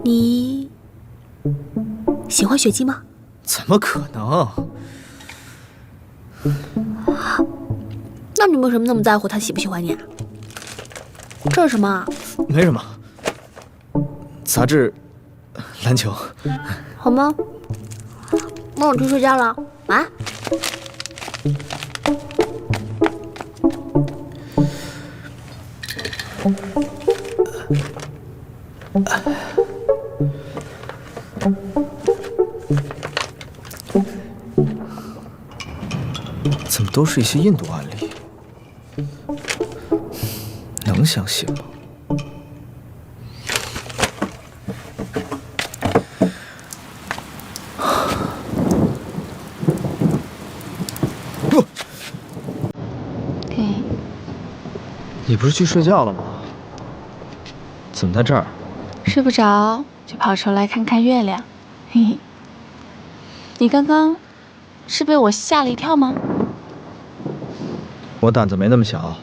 你喜欢雪姬吗？怎么可能？那你为什么那么在乎他喜不喜欢你啊？这是什么啊？没什么，杂志，篮球。好吗？那我去睡觉了，晚安。怎么都是一些印度案例？能相信吗？你不是去睡觉了吗？怎么在这儿？睡不着，就跑出来看看月亮。嘿嘿，你刚刚是被我吓了一跳吗？我胆子没那么小。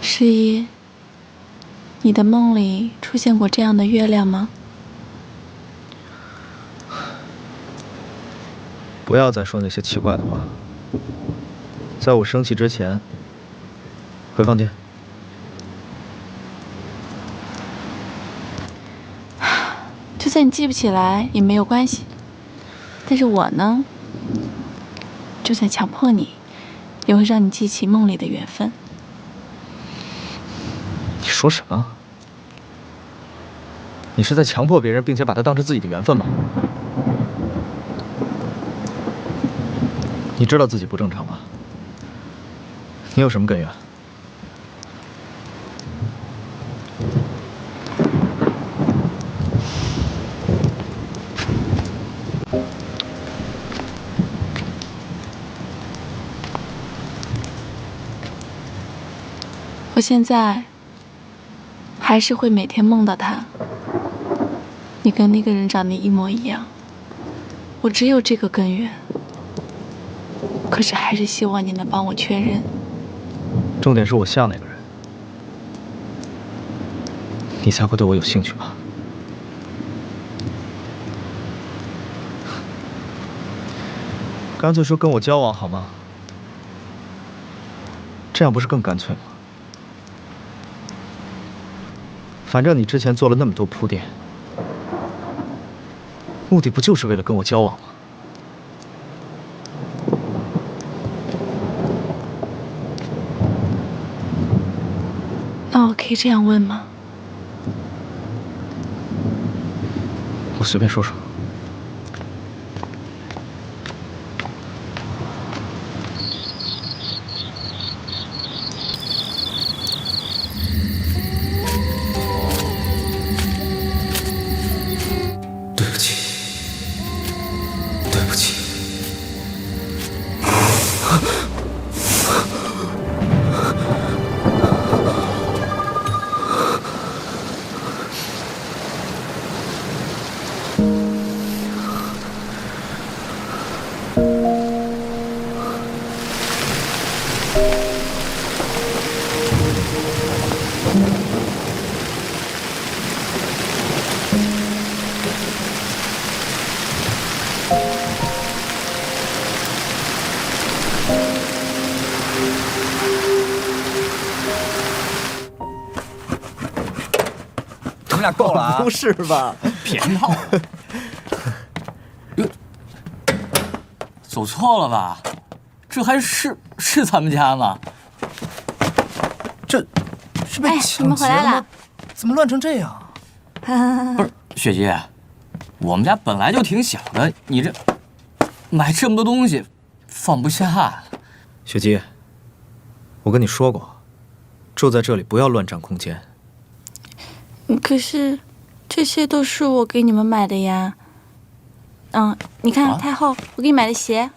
诗一，你的梦里出现过这样的月亮吗？不要再说那些奇怪的话。在我生气之前，回房间。就算你记不起来也没有关系。但是我呢，就算强迫你，也会让你记起梦里的缘分。你说什么？你是在强迫别人，并且把它当成自己的缘分吗？你知道自己不正常吗？你有什么根源？我现在还是会每天梦到他。你跟那个人长得一模一样，我只有这个根源。可是还是希望你能帮我确认。重点是我像那个人，你才会对我有兴趣吧？干脆说跟我交往好吗？这样不是更干脆吗？反正你之前做了那么多铺垫，目的不就是为了跟我交往吗？那我可以这样问吗？我随便说说。对不起，对不起。你们俩够了啊！不是吧？别闹了！走错了吧？这还是咱们家吗？这是被哎，你抢劫们回来了了吗？怎么乱成这样？不是雪姬，我们家本来就挺小的，你这买这么多东西，放不下。雪姬，我跟你说过，住在这里不要乱占空间。可是，这些都是我给你们买的呀。你看太后，我给你买的鞋。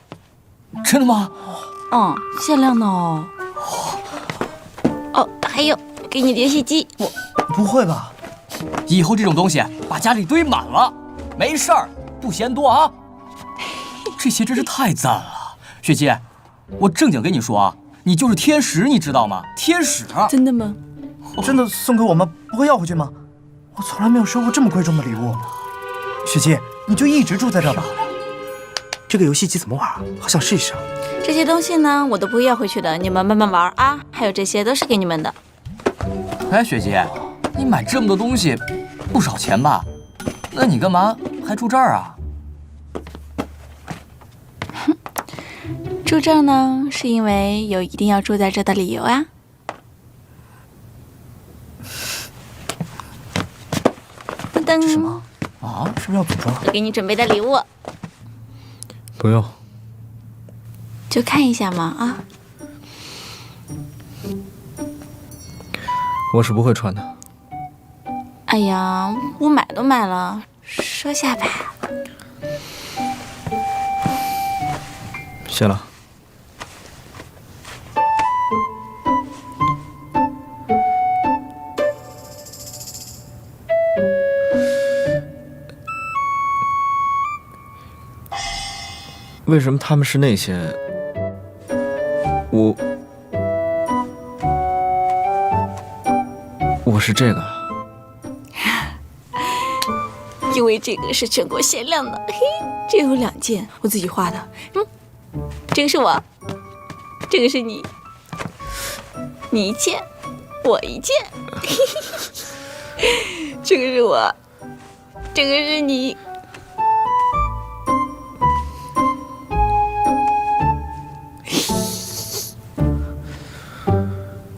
真的吗？限量的哦。还有给你的游戏机。不会吧？以后这种东西把家里堆满了，没事儿，不嫌多啊。这鞋真是太赞了，雪姬，我正经跟你说啊，你就是天使，你知道吗？天使。真的吗？真的送给我吗？不会要回去吗？我从来没有收过这么贵重的礼物。雪姬，你就一直住在这吧。这个游戏机怎么玩？好想试一试。这些东西呢，我都不要回去的，你们慢慢玩啊。还有这些都是给你们的。哎，雪姬，你买这么多东西，不少钱吧？那你干嘛还住这儿啊？住这儿呢，是因为有一定要住在这的理由啊。噔，什么啊？是不是要组装？我给你准备的礼物，不用，就看一下嘛啊。我是不会穿的。哎呀，我买都买了，说下吧。谢了。为什么他们是那些？我是这个。因为这个是全国限量的，嘿，这有2件，我自己画的。这个是我，这个是你，你一件，我一件。这个是我，这个是你。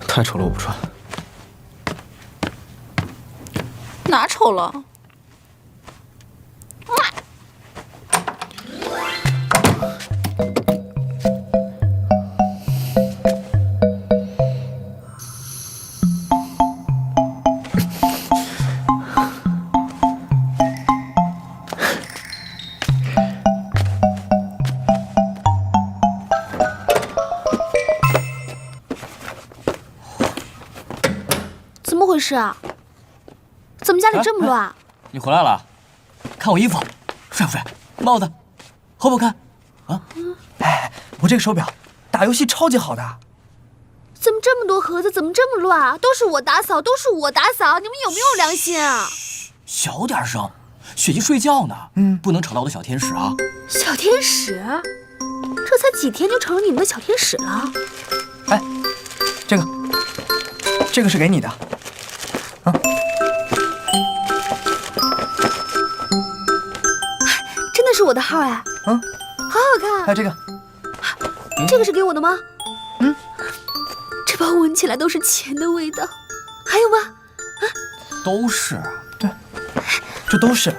太丑了，我不穿。哪丑了？怎么回事啊？怎么家里这么乱？你回来了，看我衣服，帅不帅？帽子，好不好看？啊？哎，我这个手表，打游戏超级好的。怎么这么多盒子？怎么这么乱啊？都是我打扫，都是我打扫，你们有没有良心啊？小点声，雪姬睡觉呢，不能吵到我的小天使啊。小天使？这才几天就成了你们的小天使了？哎，这个是给你的，啊。真的是我的号哎，好好看。还有这个，这个是给我的吗？这包闻起来都是钱的味道，还有吗？啊，都是。对，这都是。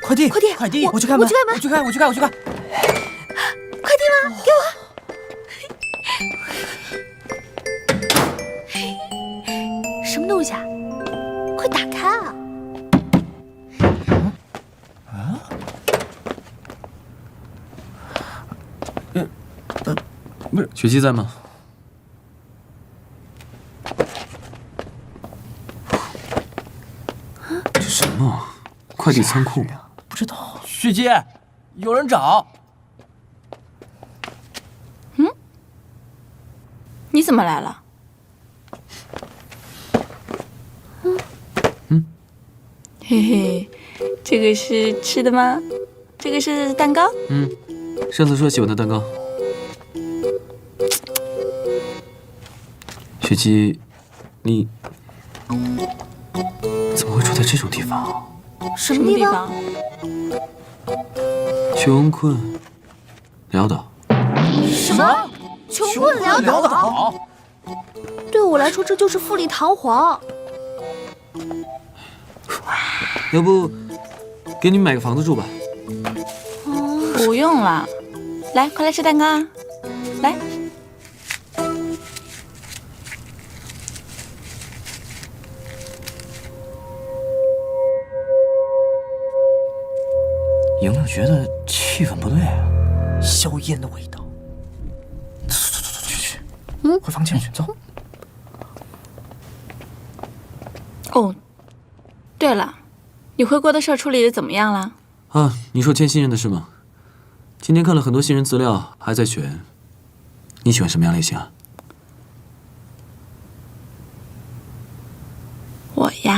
快递，我去开门，我去开。快递吗？给我。什么东西啊？快打开啊！不是，雪姬在吗？这什么？快递仓库？不知道。雪姬，有人找。你怎么来了？嘿嘿，这个是吃的吗？这个是蛋糕？上次说喜欢的蛋糕。雪姬，你怎么会住在这种地方？什么地方？穷困潦倒。什么？穷困潦倒？对我来说，这就是富丽堂皇。要不，给你买个房子住吧？不用了，来，快来吃蛋糕啊！来。莹莹觉得气氛不对啊，硝烟的味道。走，去，回房间去，走。哦，对了，你回国的事处理的怎么样了？啊，你说签新人的事吗？今天看了很多新人资料，还在选。你喜欢什么样类型啊？我呀。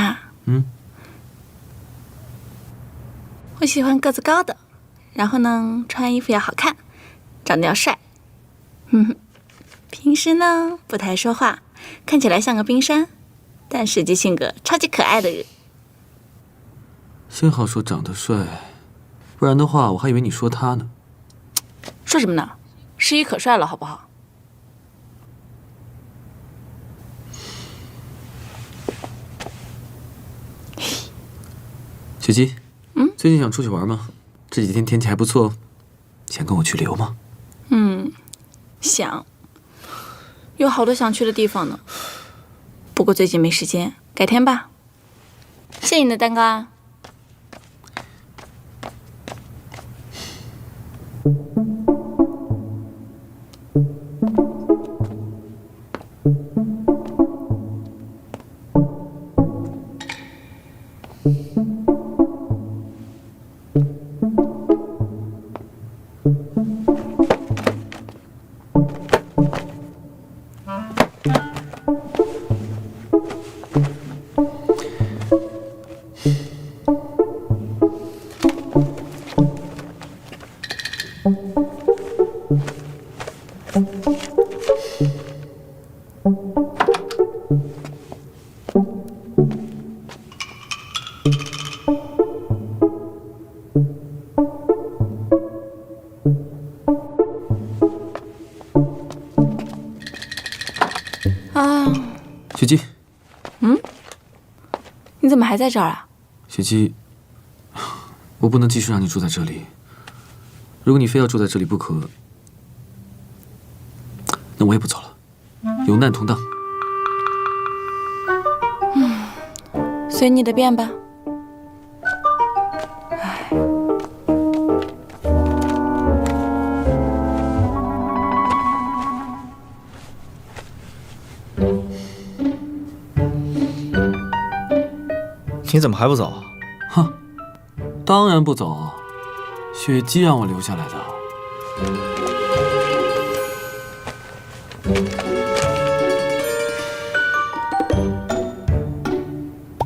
我喜欢个子高的，然后呢，穿衣服要好看，长得要帅。平时呢不太说话，看起来像个冰山，但实际性格超级可爱的人。幸好说长得帅，不然的话我还以为你说他呢。说什么呢？诗怡可帅了，好不好？雪姬，最近想出去玩吗？这几天天气还不错，想跟我去旅游吗？想，有好多想去的地方呢。不过最近没时间，改天吧。谢谢你的蛋糕啊。雪姬，你怎么还在这儿啊？雪姬，我不能继续让你住在这里。如果你非要住在这里不可，那我也不走了。有难同当。随你的便吧。你怎么还不走？哼，当然不走，雪姬让我留下来的。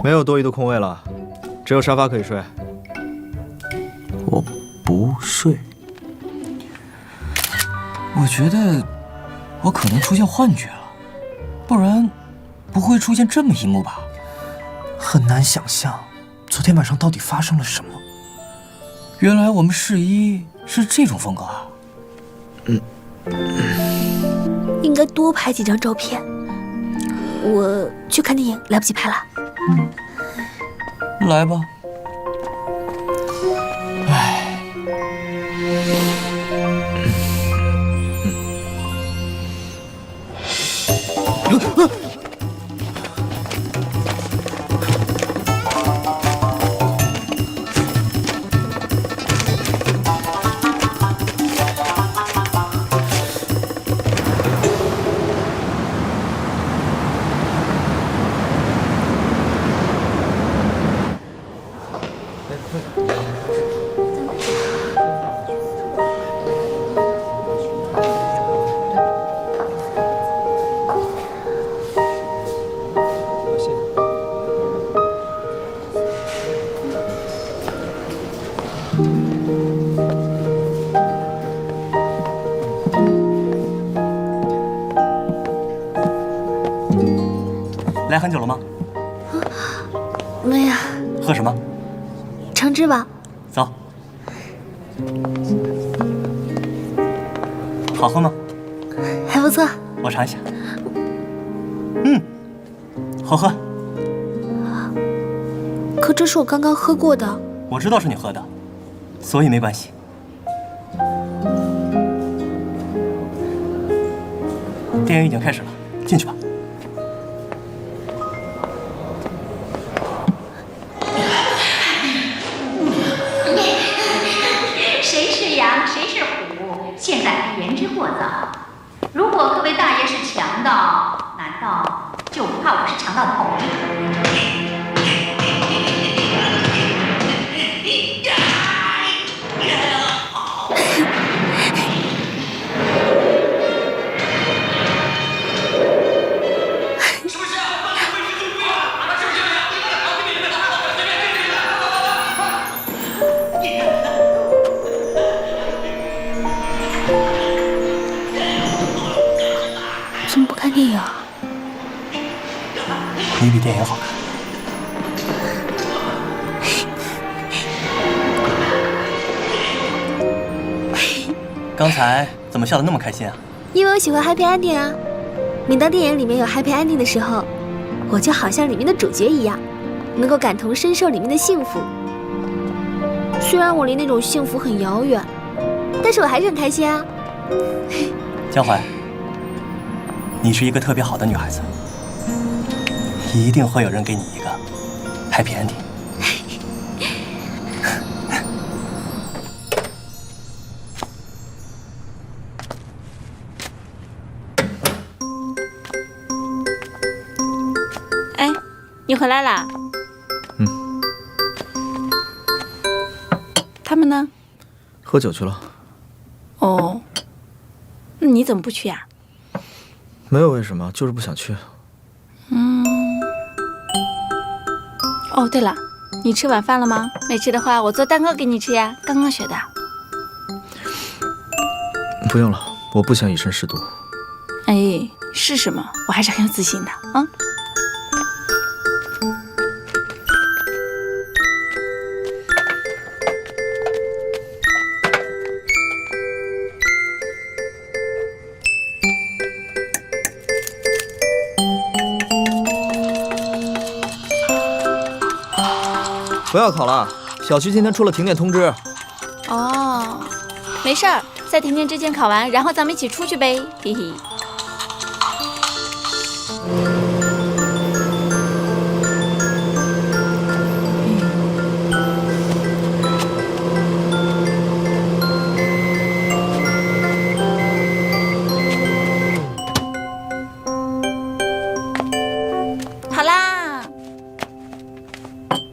没有多余的空位了，只有沙发可以睡。我不睡。我觉得我可能出现幻觉了，不然不会出现这么一幕吧？很难想象，昨天晚上到底发生了什么。原来我们试衣是这种风格啊！应该多拍几张照片。我去看电影，来不及拍了。来吧。唉。来很久了吗？没有。喝什么？橙汁吧。走。好喝吗？还不错。我尝一下。好喝。可这是我刚刚喝过的。我知道是你喝的，所以没关系。电影已经开始了，进去吧。谁是羊，谁是虎，现在还言之过早。如果各位大爷是强盗，难道就不怕我是强盗头？看电影。你比电影好看。刚才怎么笑得那么开心啊？因为我喜欢 happy ending 啊。每当电影里面有 happy ending 的时候，我就好像里面的主角一样，能够感同身受里面的幸福。虽然我离那种幸福很遥远，但是我还是很开心啊。江淮，你是一个特别好的女孩子，一定会有人给你一个 happy ending。哎，你回来啦？他们呢？喝酒去了。哦，那你怎么不去呀？没有为什么，就是不想去。哦，对了，你吃晚饭了吗？没吃的话，我做蛋糕给你吃呀，刚刚学的。不用了，我不想以身试毒。哎，是什么？我还是很有自信的啊。不要考了，小区今天出了停电通知。哦，没事儿，在停电之前考完，然后咱们一起出去呗，嘿嘿。好啦，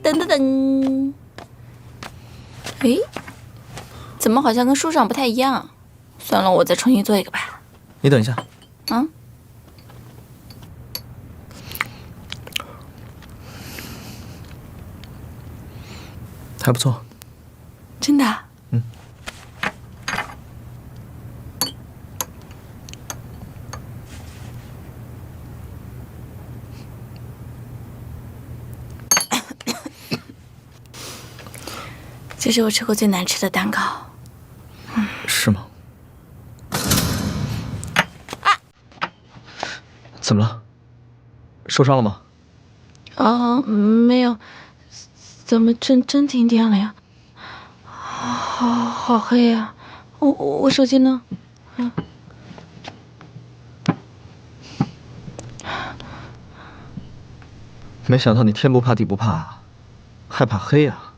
噔噔噔。诶，怎么好像跟书上不太一样？算了，我再重新做一个吧。你等一下。啊？还不错。真的？嗯。这是我吃过最难吃的蛋糕。是吗？怎么了？受伤了吗？哦，没有。怎么真停电了呀？好黑呀！我手机呢？没想到你天不怕地不怕，害怕黑啊！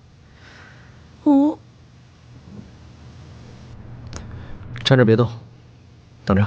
站这别动，等着。